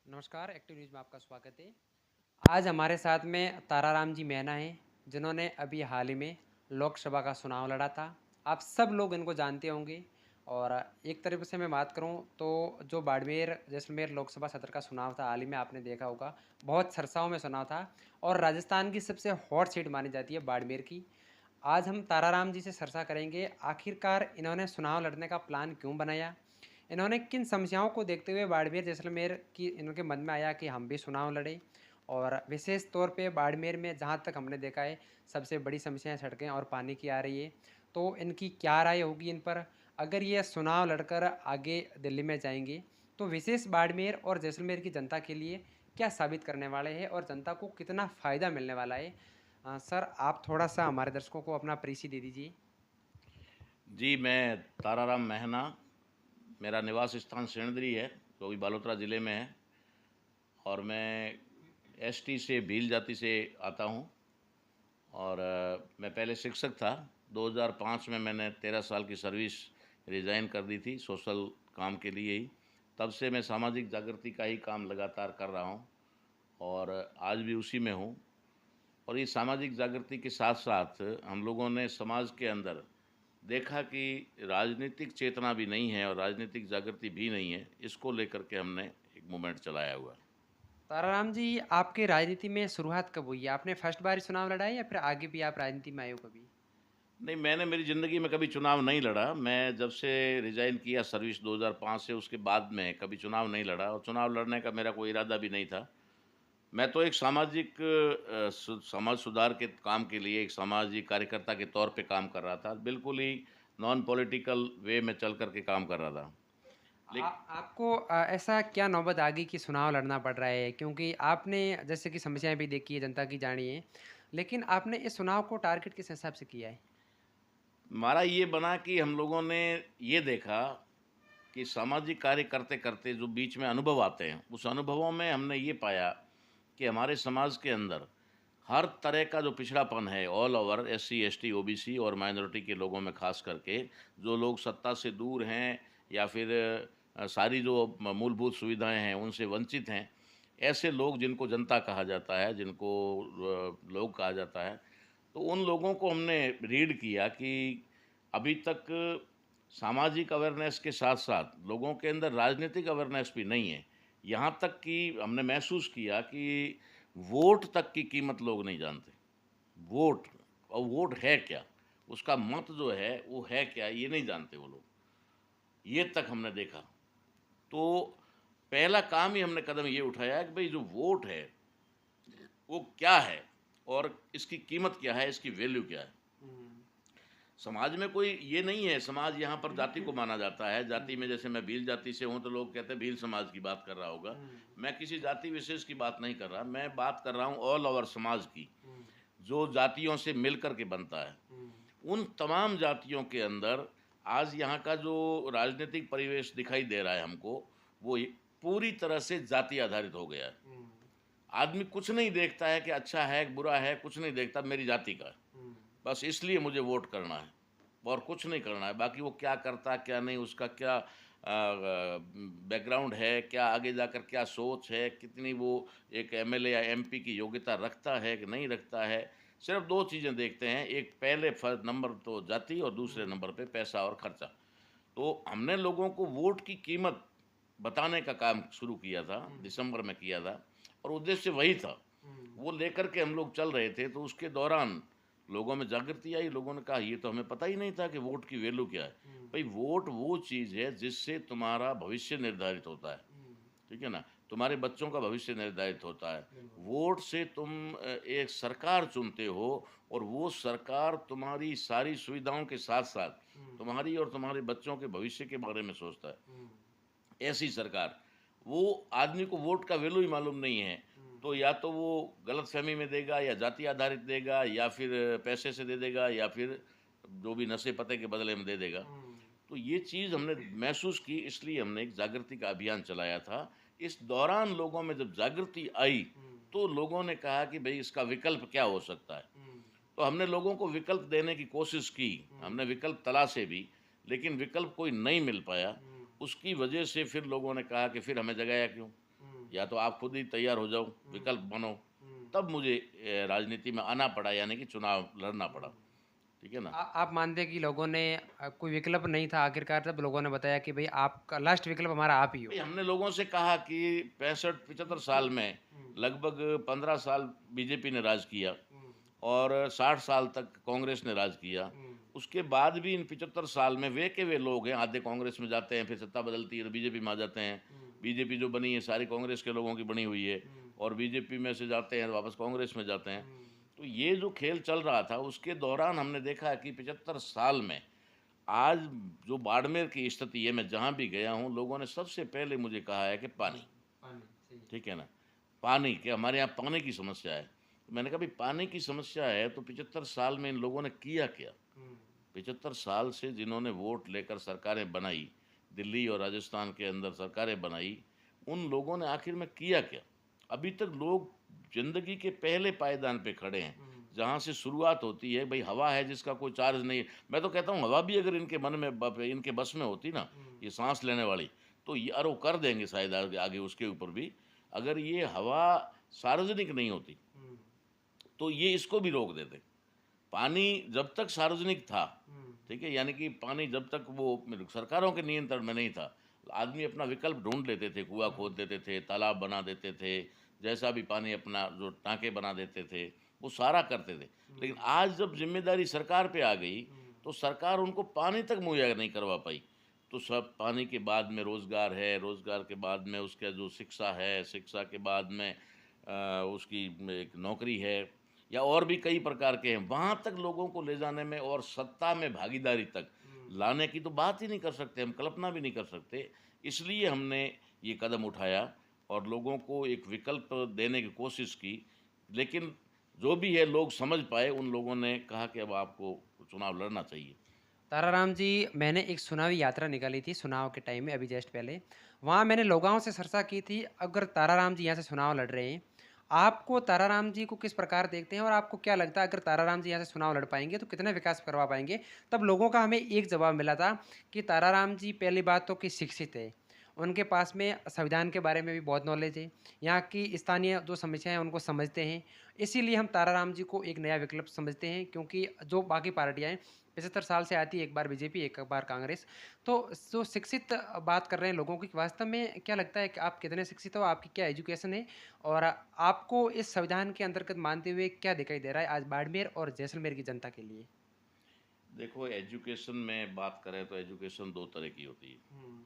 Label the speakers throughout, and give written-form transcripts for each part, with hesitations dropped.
Speaker 1: नमस्कार, active news में आपका स्वागत है। आज हमारे साथ में ताराराम जी मैना हैं, जिन्होंने अभी हाल ही में लोकसभा का चुनाव लड़ा था। आप सब लोग इनको जानते होंगे और एक तरीके से मैं बात करूं तो जो बाड़मेर जैसलमेर लोकसभा सत्र का चुनाव था, हाल ही में आपने देखा होगा, बहुत चर्चाओं में चुनाव था और राजस्थान की सबसे हॉट सीट मानी जाती है बाड़मेर की। आज हम ताराराम जी से चर्चा करेंगे, आखिरकार इन्होंने चुनाव लड़ने का प्लान क्यों बनाया, इन्होंने किन समस्याओं को देखते हुए बाड़मेर जैसलमेर की इनके मन में आया कि हम भी चुनाव लड़ें। और विशेष तौर पे बाड़मेर में जहाँ तक हमने देखा है सबसे बड़ी समस्याएं सड़कें और पानी की आ रही है, तो इनकी क्या राय होगी इन पर। अगर ये चुनाव लड़कर आगे दिल्ली में जाएंगे तो विशेष बाड़मेर और जैसलमेर की जनता के लिए क्या साबित करने वाले हैं और जनता को कितना फ़ायदा मिलने वाला है। सर, आप थोड़ा सा हमारे दर्शकों को अपना परिचय दे दीजिए।
Speaker 2: जी, मैं ताराराम महना, मेरा निवास स्थान सेंधरी है, जो अभी बालोतरा ज़िले में है। और मैं एसटी से भील जाति से आता हूँ। और मैं पहले शिक्षक था। 2005 में मैंने 13 साल की सर्विस रिज़ाइन कर दी थी, सोशल काम के लिए ही। तब से मैं सामाजिक जागृति का ही काम लगातार कर रहा हूँ और आज भी उसी में हूँ। और ये सामाजिक जागृति के साथ साथ हम लोगों ने समाज के अंदर देखा कि राजनीतिक चेतना भी नहीं है और राजनीतिक जागृति भी नहीं है। इसको लेकर के हमने एक मूवमेंट चलाया हुआ है।
Speaker 1: ताराराम जी, आपके राजनीति में शुरुआत कब हुई है? आपने फर्स्ट बार ही चुनाव लड़ा है या फिर आगे भी आप राजनीति में आए हो कभी?
Speaker 2: नहीं, मैंने मेरी ज़िंदगी में कभी चुनाव नहीं लड़ा। मैं जब से रिज़ाइन किया सर्विस 2005 से, उसके बाद में कभी चुनाव नहीं लड़ा और चुनाव लड़ने का मेरा कोई इरादा भी नहीं था। मैं तो एक सामाजिक समाज सुधार के काम के लिए एक सामाजिक कार्यकर्ता के तौर पे काम कर रहा था। बिल्कुल ही नॉन पॉलिटिकल वे में चल कर के काम कर रहा था। लेक
Speaker 1: आपको ऐसा क्या नौबत आ गई कि चुनाव लड़ना पड़ रहा है? क्योंकि आपने जैसे कि समस्याएँ भी देखी है, जनता की जानी है, लेकिन आपने इस चुनाव को टारगेट किस हिसाब से किया है?
Speaker 2: हमारा ये बना कि हम लोगों ने ये देखा कि सामाजिक कार्य करते-करते जो बीच में अनुभव आते हैं, उस अनुभवों में हमने ये पाया कि हमारे समाज के अंदर हर तरह का जो पिछड़ापन है, all over SC, ST, OBC और माइनॉरिटी के लोगों में ख़ास करके, जो लोग सत्ता से दूर हैं या फिर सारी जो मूलभूत सुविधाएं हैं उनसे वंचित हैं, ऐसे लोग जिनको जनता कहा जाता है, जिनको लोग कहा जाता है, तो उन लोगों को हमने रीड किया कि अभी तक सामाजिक अवेयरनेस के साथ-साथ लोगों के अंदर राजनीतिक अवेयरनेस भी नहीं है। यहाँ तक कि हमने महसूस किया कि वोट तक की कीमत लोग नहीं जानते। वोट और वोट है क्या? उसका मत जो है वो है क्या? ये नहीं जानते वो लोग। ये तक हमने देखा। तो पहला काम ही हमने कदम ये उठाया कि भई जो वोट है, वो क्या है? और इसकी कीमत क्या है? इसकी वैल्यू क्या है?
Speaker 1: हुँ,
Speaker 2: समाज में कोई ये नहीं है, समाज यहाँ पर जाति को माना जाता है। जाति
Speaker 1: हुँ,
Speaker 2: में जैसे मैं भील जाति से हूँ, तो लोग कहते हैं भील समाज की बात कर रहा होगा।
Speaker 1: हुँ,
Speaker 2: मैं किसी जाति विशेष की बात नहीं कर रहा, मैं बात कर रहा हूँ ऑल ओवर समाज की,
Speaker 1: हुँ,
Speaker 2: जो जातियों से मिल कर के बनता है।
Speaker 1: हुँ,
Speaker 2: उन तमाम जातियों के अंदर आज यहाँ का जो राजनीतिक परिवेश दिखाई दे रहा है हमको, वो पूरी तरह से जाति आधारित हो गया है।
Speaker 1: हुँ,
Speaker 2: आदमी कुछ नहीं देखता है कि अच्छा है, बुरा है, कुछ नहीं देखता, मेरी जाति का है।
Speaker 1: हुँ,
Speaker 2: बस इसलिए मुझे वोट करना है और कुछ नहीं करना है। बाकी वो क्या करता, क्या नहीं, उसका क्या बैकग्राउंड है, क्या आगे जाकर क्या सोच है, कितनी वो एक एमएलए या एमपी की योग्यता रखता है कि नहीं रखता है। सिर्फ 2 चीज़ें देखते हैं, एक पहले नंबर तो जाति और दूसरे
Speaker 1: हुँ,
Speaker 2: नंबर पे पैसा और खर्चा। तो हमने लोगों को वोट की कीमत बताने का काम शुरू किया था,
Speaker 1: हुँ,
Speaker 2: दिसंबर में किया था और उद्देश्य वही था।
Speaker 1: हुँ,
Speaker 2: वो लेकर के हम लोग चल रहे थे, तो उसके दौरान लोगों में जागृति आई। लोगों ने कहा ये तो हमें पता ही नहीं था कि वोट की वैल्यू क्या है।
Speaker 1: हुँ,
Speaker 2: भाई वोट वो चीज़ है जिससे तुम्हारा भविष्य निर्धारित होता है,
Speaker 1: हुँ,
Speaker 2: ठीक है ना? तुम्हारे बच्चों का भविष्य निर्धारित होता है।
Speaker 1: बिल्कुल।
Speaker 2: वोट से तुम एक सरकार चुनते हो और वो सरकार तुम्हारी सारी सुविधाओं के साथ-साथ
Speaker 1: हुँ,
Speaker 2: तुम्हारी और तुम्हारे बच्चों के भविष्य के बारे में सोचता है।
Speaker 1: हुँ,
Speaker 2: ऐसी सरकार, वो आदमी को वोट का वैल्यू ही मालूम नहीं है,
Speaker 1: हुँ,
Speaker 2: तो या तो वो गलतफ़हमी में देगा या जाति आधारित देगा या फिर पैसे से दे देगा या फिर जो भी नशे-पते के बदले में दे देगा।
Speaker 1: हुँ,
Speaker 2: तो ये चीज़ हमने महसूस की, इसलिए हमने एक जागृति का अभियान चलाया था। इस दौरान लोगों में जब जागृति आई,
Speaker 1: हुँ,
Speaker 2: तो लोगों ने कहा कि भई इसका विकल्प क्या हो सकता है?
Speaker 1: हुँ,
Speaker 2: तो हमने लोगों को विकल्प देने की कोशिश की,
Speaker 1: हुँ,
Speaker 2: हमने विकल्प तलाशे भी, लेकिन विकल्प कोई नहीं मिल पाया।
Speaker 1: हुँ,
Speaker 2: उसकी वजह से फिर लोगों ने कहा कि फिर हमें जगाया क्यों?
Speaker 1: हुँ,
Speaker 2: या तो आप खुद ही तैयार हो जाओ, विकल्प बनो। तब मुझे राजनीति में आना पड़ा, यानी कि चुनाव लड़ना पड़ा। ठीक है ना?
Speaker 1: आप मानते हैं कि लोगों ने कोई विकल्प नहीं था आखिरकार, तब लोगों ने बताया कि भई आपका लास्ट विकल्प हमारा आप ही हो?
Speaker 2: भाई हमने लोगों से कहा कि 65-75 साल में लगभग 15 साल बीजेपी ने राज किया और 60 साल तक कांग्रेस ने राज किया। उसके बाद भी इन 75 साल में वे के वे लोग हैं, आधे कांग्रेस में जाते हैं, फिर सत्ता बदलती है तो बीजेपी में आ जाते हैं। बीजेपी जो बनी है सारी कांग्रेस के लोगों की बनी हुई है, और बीजेपी में से जाते हैं वापस कांग्रेस में जाते हैं। तो ये जो खेल चल रहा था उसके दौरान हमने देखा कि 75 साल में आज जो बाड़मेर की स्थिति है, मैं जहाँ भी गया हूँ लोगों ने सबसे पहले मुझे कहा है कि पानी।
Speaker 1: पानी, सही।
Speaker 2: ठीक है ना? पानी, कि हमारे यहाँ पानी की समस्या है। तो मैंने कहा भाई पानी की समस्या है तो 75 साल में इन लोगों ने किया क्या? 75 साल से जिन्होंने वोट लेकर सरकारें बनाई, दिल्ली और राजस्थान के अंदर सरकारें बनाई, उन लोगों ने आखिर में किया क्या? अभी तक लोग ज़िंदगी के पहले पायदान पे खड़े हैं, जहाँ से शुरुआत होती है भाई हवा है जिसका कोई चार्ज नहीं है। मैं तो कहता हूँ हवा भी अगर इनके मन में इनके बस में होती ना, ये साँस लेने वाली, तो ये वो कर देंगे शायद आगे आगे उसके ऊपर भी। अगर ये हवा सार्वजनिक नहीं होती, तो ये इसको भी रोक देते। पानी जब तक सार्वजनिक था, ठीक है, यानी कि पानी जब तक वो सरकारों के नियंत्रण में नहीं था, आदमी अपना विकल्प ढूंढ लेते थे, कुआं खोद देते थे, तालाब बना देते थे, जैसा भी पानी अपना जो टाँके बना देते थे, वो सारा करते थे। लेकिन आज जब जिम्मेदारी सरकार पे आ गई, तो सरकार उनको पानी तक मुहैया नहीं करवा पाई। तो सब पानी के बाद में रोज़गार है, रोज़गार के बाद में उसका जो शिक्षा है, शिक्षा के बाद में उसकी एक नौकरी है, या और भी कई प्रकार के हैं, वहाँ तक लोगों को ले जाने में और सत्ता में भागीदारी तक लाने की तो बात ही नहीं कर सकते, हम कल्पना भी नहीं कर सकते। इसलिए हमने ये कदम उठाया और लोगों को एक विकल्प देने की कोशिश की। लेकिन जो भी है लोग समझ पाए, उन लोगों ने कहा कि अब आपको चुनाव लड़ना चाहिए।
Speaker 1: ताराराम जी, मैंने एक चुनावी यात्रा निकाली थी चुनाव के टाइम में, अभी जस्ट पहले। वहाँ मैंने लोगों से चर्चा की थी, अगर ताराराम जी यहाँ से चुनाव लड़ रहे हैं, आपको ताराराम जी को किस प्रकार देखते हैं और आपको क्या लगता है अगर ताराराम जी यहाँ से चुनाव लड़ पाएँगे तो कितना विकास करवा पाएँगे? तब लोगों का हमें एक जवाब मिला था कि ताराराम जी पहली बात तो कि शिक्षित है, उनके पास में संविधान के बारे में भी बहुत नॉलेज है, यहाँ की स्थानीय जो समस्याएँ हैं उनको समझते हैं, इसीलिए हम ताराराम जी को एक नया विकल्प समझते हैं, क्योंकि जो बाकी पार्टियाँ हैं 75 साल से आती है, एक बार बीजेपी, एक बार कांग्रेस। तो जो शिक्षित बात कर रहे हैं लोगों की, वास्तव में क्या लगता है कि आप कितने शिक्षित हो? आपकी क्या एजुकेशन है? और आपको इस संविधान के अंतर्गत मानते हुए क्या दिखाई दे रहा है आज बाड़मेर और जैसलमेर की जनता के लिए?
Speaker 2: देखो, एजुकेशन में बात करें तो एजुकेशन 2 तरह की होती है।
Speaker 1: हुँ,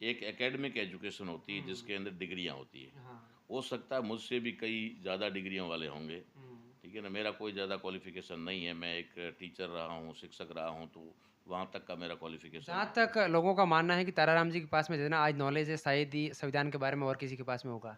Speaker 2: एक एकेडमिक एजुकेशन होती है जिसके
Speaker 1: हुँ,
Speaker 2: अंदर डिग्रियाँ होती है।
Speaker 1: हाँ,
Speaker 2: हो सकता है मुझसे भी कई ज़्यादा डिग्रियों वाले होंगे,
Speaker 1: हुँ।
Speaker 2: ठीक है ना? मेरा कोई ज़्यादा क्वालिफ़िकेशन नहीं है, मैं एक टीचर रहा हूँ, शिक्षक रहा हूँ, तो वहाँ तक का मेरा क्वालिफ़िकेशन
Speaker 1: जहाँ
Speaker 2: है।
Speaker 1: तक लोगों का मानना है कि ताराराम जी के पास में जितना आज नॉलेज है, शायद ही संविधान के बारे में और किसी के पास में होगा।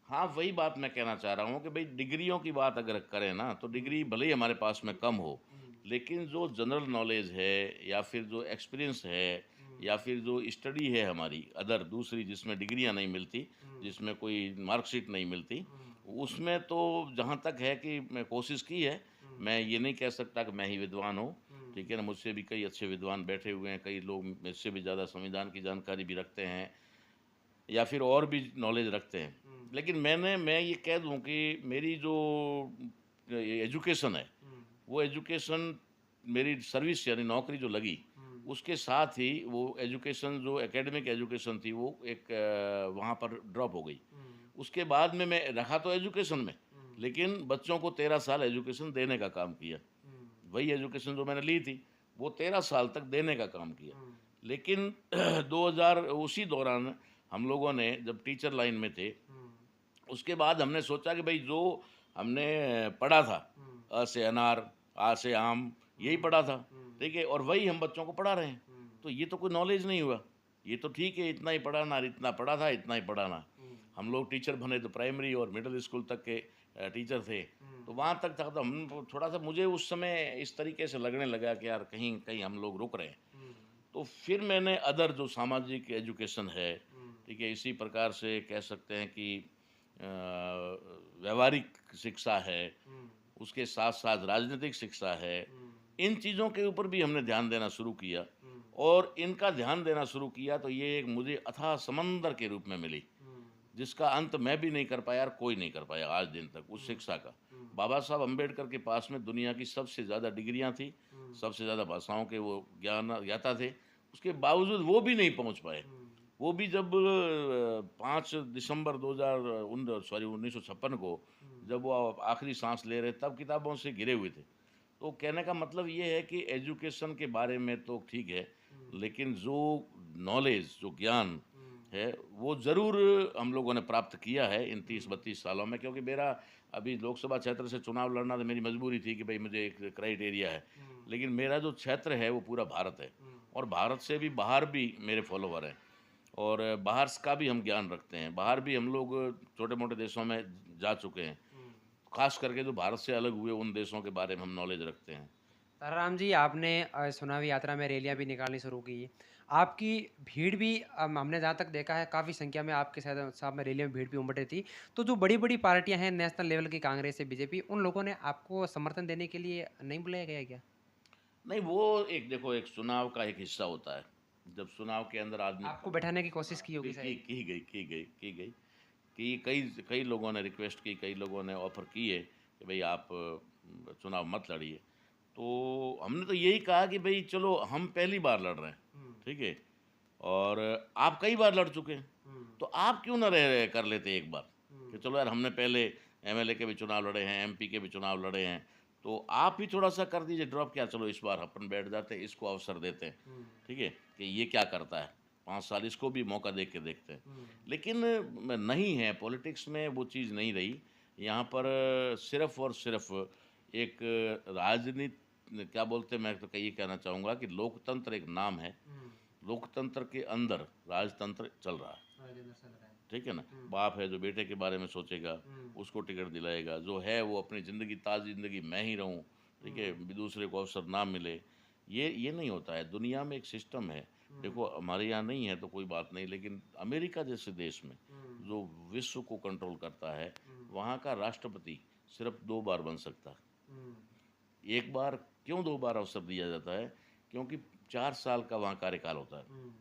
Speaker 2: हाँ, वही बात मैं कहना चाह रहा हूँ कि भई डिग्रियों की बात अगर करें ना, तो
Speaker 1: हुँ,
Speaker 2: डिग्री भले ही हमारे पास में कम हो,
Speaker 1: हुँ,
Speaker 2: लेकिन जो जनरल नॉलेज है या फिर जो एक्सपीरियंस है
Speaker 1: हुँ,
Speaker 2: या फिर जो स्टडी है हमारी अदर दूसरी जिसमें डिग्रियाँ नहीं मिलती,
Speaker 1: हुँ,
Speaker 2: जिसमें कोई मार्कशीट नहीं मिलती,
Speaker 1: हुँ,
Speaker 2: उसमें तो जहाँ तक है कि मैं कोशिश की है,
Speaker 1: हुँ,
Speaker 2: मैं ये नहीं कह सकता कि मैं ही विद्वान हूँ,
Speaker 1: हुँ,
Speaker 2: ठीक है ना? मुझसे भी कई अच्छे विद्वान बैठे हुए हैं, कई लोग मुझसे भी ज़्यादा संविधान की जानकारी भी रखते हैं या फिर और भी नॉलेज रखते हैं।
Speaker 1: हुँ,
Speaker 2: लेकिन मैं ये कह दूँ कि मेरी जो एजुकेशन है,
Speaker 1: हुँ,
Speaker 2: वो एजुकेशन मेरी सर्विस यानी नौकरी जो लगी,
Speaker 1: हुँ,
Speaker 2: उसके साथ ही वो एजुकेशन जो एकेडमिक एजुकेशन थी वो एक वहाँ पर ड्रॉप हो गई।
Speaker 1: हुँ,
Speaker 2: उसके बाद में मैं रखा तो एजुकेशन में,
Speaker 1: हुँ,
Speaker 2: लेकिन बच्चों को 13 साल एजुकेशन देने का काम किया।
Speaker 1: हुँ,
Speaker 2: वही एजुकेशन जो मैंने ली थी, वो 13 साल तक देने का काम किया।
Speaker 1: हुँ,
Speaker 2: लेकिन 2000 उसी दौरान हम लोगों ने जब टीचर लाइन में थे,
Speaker 1: हुँ,
Speaker 2: उसके बाद हमने सोचा कि भई जो हमने पढ़ा था,
Speaker 1: हुँ,
Speaker 2: अ से अनार, आ से आम, यही
Speaker 1: हुँ,
Speaker 2: पढ़ा था,
Speaker 1: हुँ,
Speaker 2: ठीक है? और वही हम बच्चों को पढ़ा रहे हैं।
Speaker 1: हुँ,
Speaker 2: तो ये तो कोई नॉलेज नहीं हुआ। ये तो ठीक है, इतना ही पढ़ाना, इतना पढ़ा था, इतना ही पढ़ाना।
Speaker 1: हुँ,
Speaker 2: हम लोग टीचर बने तो प्राइमरी और मिडल स्कूल तक के टीचर थे।
Speaker 1: हुँ,
Speaker 2: तो वहाँ तक था तो हम थोड़ा-सा मुझे उस समय इस तरीके से लगने लगा कि यार कहीं कहीं हम लोग रुक रहे हैं।
Speaker 1: हुँ,
Speaker 2: तो फिर मैंने अदर जो सामाजिक एजुकेशन है,
Speaker 1: हुँ,
Speaker 2: ठीक है, इसी प्रकार से कह सकते हैं कि व्यावहारिक शिक्षा है,
Speaker 1: हुँ,
Speaker 2: उसके साथ-साथ राजनीतिक शिक्षा है,
Speaker 1: हुँ,
Speaker 2: इन चीज़ों के ऊपर भी हमने ध्यान देना शुरू किया
Speaker 1: हुँ,
Speaker 2: और इनका ध्यान देना शुरू किया तो ये एक मुझे अथाह समंदर के रूप में मिली।
Speaker 1: हुँ,
Speaker 2: जिसका अंत मैं भी नहीं कर पाया और कोई नहीं कर पाया आज दिन तक, उस शिक्षा का। बाबा साहब अम्बेडकर के पास में दुनिया की सबसे ज़्यादा डिग्रियाँ थी, सबसे ज़्यादा भाषाओं के वो ज्ञाता थे, उसके बावजूद वो भी नहीं पहुँच पाए। वो भी जब 5 दिसंबर 1956 को जब वो आखिरी सांस ले रहे तब किताबों से घिरे हुए थे। तो कहने का मतलब ये है कि एजुकेशन के बारे में तो ठीक है, लेकिन जो नॉलेज, जो ज्ञान है, वो ज़रूर हम लोगों ने प्राप्त किया है इन 30-32 सालों में, क्योंकि मेरा अभी लोकसभा क्षेत्र से चुनाव लड़ना तो मेरी मजबूरी थी कि भाई मुझे एक क्राइटेरिया है। लेकिन मेरा जो क्षेत्र है वो पूरा भारत है, और भारत से भी बाहर भी मेरे फॉलोवर हैं, और बाहर का भी हम ज्ञान रखते हैं। बाहर भी हम लोग छोटे-मोटे देशों में जा चुके हैं। ख़ास करके जो भारत से अलग हुए उन देशों के बारे में हम नॉलेज रखते हैं।
Speaker 1: ताराराम जी, आपने चुनावी यात्रा में रैलियाँ भी निकालनी शुरू की। आपकी भीड़ भी हमने जहाँ तक देखा है काफ़ी संख्या में आपके साथ साथ में रैलियों में भीड़ भी उमड़ी थी। तो जो बड़ी-बड़ी पार्टियाँ हैं नेशनल लेवल की कांग्रेस है, बीजेपी, उन लोगों ने आपको समर्थन देने के लिए नहीं बुलाया गया क्या?
Speaker 2: नहीं, वो एक देखो, एक चुनाव का एक हिस्सा होता है। जब चुनाव के अंदर आदमी
Speaker 1: आपको बैठाने की कोशिश की
Speaker 2: भी
Speaker 1: होगी शायद।
Speaker 2: की गई कि कई कई लोगों ने रिक्वेस्ट की, कई लोगों ने ऑफ़र किए कि भई आप चुनाव मत लड़िए। तो हमने तो यही कहा कि भई चलो हम पहली बार लड़ रहे हैं,
Speaker 1: हुँ,
Speaker 2: ठीक है? और आप कई बार लड़ चुके हैं,
Speaker 1: हुँ,
Speaker 2: तो आप क्यों ना रह कर लेते एक बार? कि
Speaker 1: हुँ,
Speaker 2: चलो यार, हमने पहले एमएलए के भी चुनाव लड़े हैं, एमपी के भी चुनाव लड़े हैं, तो आप ही थोड़ा-सा कर दीजिए ड्रॉप, क्या चलो इस बार अपन बैठ जाते हैं, इसको अवसर देते हैं,
Speaker 1: हुँ,
Speaker 2: ठीक है? कि ये क्या करता है, 5 साल इसको भी मौका दे के देखते हैं।
Speaker 1: हुँ,
Speaker 2: लेकिन नहीं है, पॉलिटिक्स में वो चीज़ नहीं रही। यहाँ पर सिर्फ़ और सिर्फ़ एक क्या बोलते हैं, मैं तो ये कहना चाहूँगा कि लोकतंत्र एक नाम है।
Speaker 1: हुँ,
Speaker 2: लोकतंत्र के अंदर राजतंत्र चल रहा है।
Speaker 1: राजेंद्र चल रहा है।
Speaker 2: ठीक है ना?
Speaker 1: हुँ,
Speaker 2: बाप है जो बेटे के बारे में सोचेगा,
Speaker 1: हुँ,
Speaker 2: उसको टिकट दिलाएगा, जो है वो अपनी ज़िंदगी, ताज़ी ज़िंदगी मैं ही रहूँ, ठीक है?
Speaker 1: हुँ,
Speaker 2: दूसरे को अवसर ना मिले, ये नहीं होता है। दुनिया में एक सिस्टम है,
Speaker 1: हुँ,
Speaker 2: देखो हमारे यहाँ नहीं है तो कोई बात नहीं, लेकिन अमेरिका जैसे देश में,
Speaker 1: हुँ,
Speaker 2: जो विश्व को कंट्रोल करता है,
Speaker 1: हुँ,
Speaker 2: वहाँ का राष्ट्रपति सिर्फ़ 2 बार बन सकता है।
Speaker 1: हुँ,
Speaker 2: 1 बार क्यों 2 बार अवसर दिया जाता है? क्योंकि 4 साल का वहाँ कार्यकाल होता है।
Speaker 1: हुँ,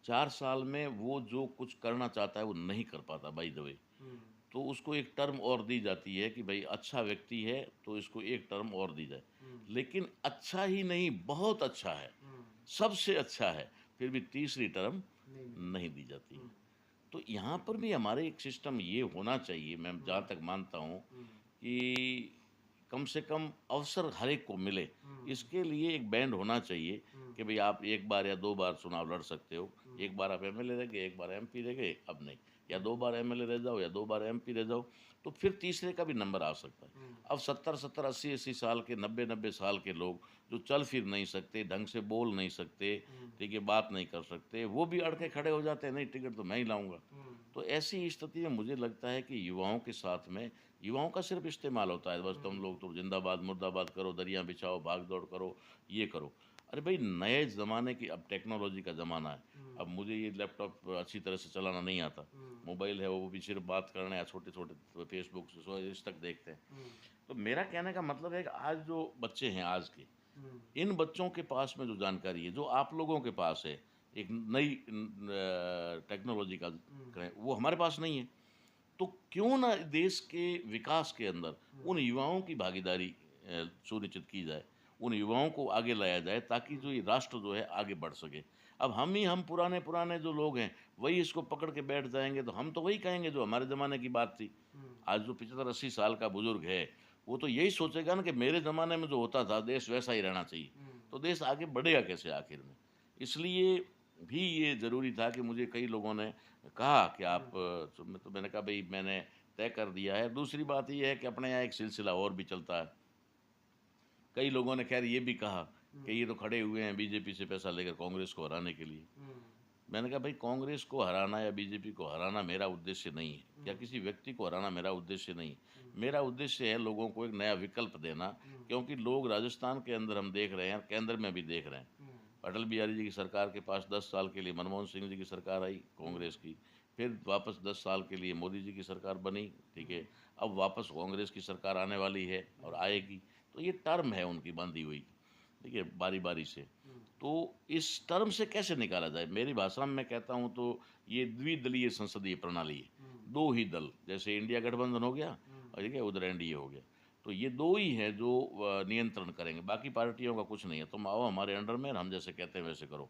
Speaker 2: 4 साल में वो जो कुछ करना चाहता है वो नहीं कर पाता, बाय द वे।
Speaker 1: हुँ,
Speaker 2: तो उसको एक टर्म और दी जाती है कि भाई अच्छा व्यक्ति है तो इसको एक टर्म और दी जाए।
Speaker 1: हुँ,
Speaker 2: लेकिन अच्छा ही नहीं, बहुत अच्छा है,
Speaker 1: हुँ,
Speaker 2: सबसे अच्छा है, फिर भी तीसरी टर्म
Speaker 1: नहीं मिलेगी।
Speaker 2: नहीं दी जाती है।
Speaker 1: हुँ,
Speaker 2: तो यहाँ पर भी हमारे एक सिस्टम ये होना चाहिए, मैं
Speaker 1: हुँ,
Speaker 2: जहाँ तक मानता हूँ
Speaker 1: हुँ,
Speaker 2: कि कम से कम अवसर हर एक को मिले।
Speaker 1: हुँ,
Speaker 2: इसके लिए एक बैंड होना चाहिए
Speaker 1: हुँ,
Speaker 2: कि भई आप 1 बार या 2 बार चुनाव लड़ सकते हो।
Speaker 1: हुँ,
Speaker 2: 1 बार आप एमएलए रह गए, 1 बार एमपी रह गए, अब नहीं। या
Speaker 1: हुँ,
Speaker 2: 2 बार एमएलए रह जाओ या 2 बार एमपी रह जाओ, तो फिर तीसरे का भी नंबर आ सकता है।
Speaker 1: हुँ,
Speaker 2: अब 70-70, 80-80 साल के, 90-90 साल के लोग जो चल फिर नहीं सकते, ढंग से बोल नहीं सकते,
Speaker 1: हुँ,
Speaker 2: ठीक है, बात नहीं कर सकते, वो भी अड़ के खड़े हो जाते हैं, नहीं टिकट तो मैं ही लाऊँगा।
Speaker 1: हुँ,
Speaker 2: तो ऐसी स्थिति में मुझे लगता है कि युवाओं के साथ में, युवाओं का सिर्फ इस्तेमाल होता है, बस तुम लोग तो जिंदाबाद मुर्दाबाद करो, दरिया बिछाओ, भाग दौड़ करो, ये करो। अरे भाई, नए ज़माने की अब टेक्नोलॉजी का ज़माना है।
Speaker 1: हुँ,
Speaker 2: अब मुझे ये लैपटॉप अच्छी तरह से चलाना नहीं आता।
Speaker 1: हुँ,
Speaker 2: मोबाइल है वो भी सिर्फ बात करना या छोटे-छोटे फेसबुक इस तक देखते हैं।
Speaker 1: हुँ,
Speaker 2: तो मेरा कहने का मतलब है कि आज जो बच्चे हैं आज के,
Speaker 1: हुँ,
Speaker 2: इन बच्चों के पास में जो जानकारी है, जो आप लोगों के पास है, एक नई टेक्नोलॉजी का
Speaker 1: हुँ,
Speaker 2: करें, वो हमारे पास नहीं है। तो क्यों ना देश के विकास के अंदर
Speaker 1: हुँ,
Speaker 2: उन युवाओं की भागीदारी सुनिश्चित की जाए, उन युवाओं को आगे लाया जाए, ताकि
Speaker 1: हुँ,
Speaker 2: जो ये राष्ट्र जो है आगे बढ़ सके। अब हम पुराने-पुराने जो लोग हैं, वही इसको पकड़ के बैठ जाएँगे, तो हम तो वही कहेंगे जो हमारे ज़माने की बात थी।
Speaker 1: हुँ,
Speaker 2: आज जो 75-80 साल का बुजुर्ग है, वो तो यही सोचेगा ना कि मेरे ज़माने में जो होता था, देश वैसा ही रहना चाहिए।
Speaker 1: हुँ,
Speaker 2: तो देश आगे बढ़ेगा कैसे आखिर में? इसलिए भी ये ज़रूरी था कि मुझे कई लोगों ने कहा कि
Speaker 1: हुँ,
Speaker 2: आप तो मैंने कहा भई मैंने तय कर दिया है। दूसरी बात ये है कि अपने यहाँ एक सिलसिला और भी चलता है। कई लोगों ने ख़ैर ये भी कहा कि
Speaker 1: हुँ,
Speaker 2: ये तो खड़े हुए हैं बीजेपी से पैसा लेकर कांग्रेस को हराने के लिए।
Speaker 1: हुँ,
Speaker 2: मैंने कहा भाई, कांग्रेस को हराना या बीजेपी को हराना मेरा उद्देश्य नहीं है, या
Speaker 1: हुँ,
Speaker 2: किसी व्यक्ति को हराना मेरा उद्देश्य नहीं है।
Speaker 1: हुँ,
Speaker 2: मेरा उद्देश्य है लोगों को एक नया विकल्प देना,
Speaker 1: हुँ,
Speaker 2: क्योंकि लोग राजस्थान के अंदर हम देख रहे हैं, केंद्र में भी देख रहे हैं।
Speaker 1: हुँ,
Speaker 2: अटल बिहारी जी की सरकार के पास 10 साल के लिए मनमोहन सिंह जी की सरकार आई
Speaker 1: हुँ,
Speaker 2: कांग्रेस की, फिर वापस 10 साल के लिए मोदी जी की सरकार बनी, ठीक है। अब वापस कांग्रेस की सरकार आने वाली है और आएगी, तो ये टर्म है उनकी बंधी हुई, ठीक है, बारी बारी से। तो इस टर्म से कैसे निकाला जाए? मेरी भाषा में मैं कहता हूँ तो ये द्विदलीय संसदीय प्रणाली है। 2 ही दल, जैसे इंडिया गठबंधन हो गया और ठीक है, उधर एनडीए हो गया। तो ये 2 ही हैं जो नियंत्रण करेंगे, बाकी पार्टियों का कुछ नहीं है। तुम आओ हमारे अंडर में, हम जैसे कहते हैं वैसे करो।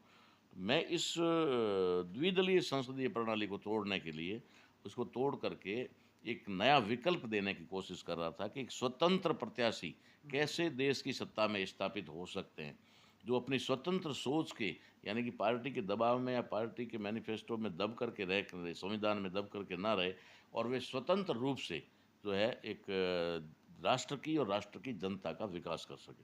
Speaker 2: मैं इस द्विदलीय संसदीय प्रणाली को तोड़ने के लिए, उसको तोड़ करके एक नया विकल्प देने की कोशिश कर रहा था कि एक स्वतंत्र प्रत्याशी कैसे देश की सत्ता में स्थापित हो सकते हैं, जो अपनी स्वतंत्र सोच के, यानी कि पार्टी के दबाव में या पार्टी के मैनिफेस्टो में दब करके रहे, संविधान में दब करके ना रहे, और वे स्वतंत्र रूप से जो है एक राष्ट्र की और राष्ट्र की जनता का विकास कर सके।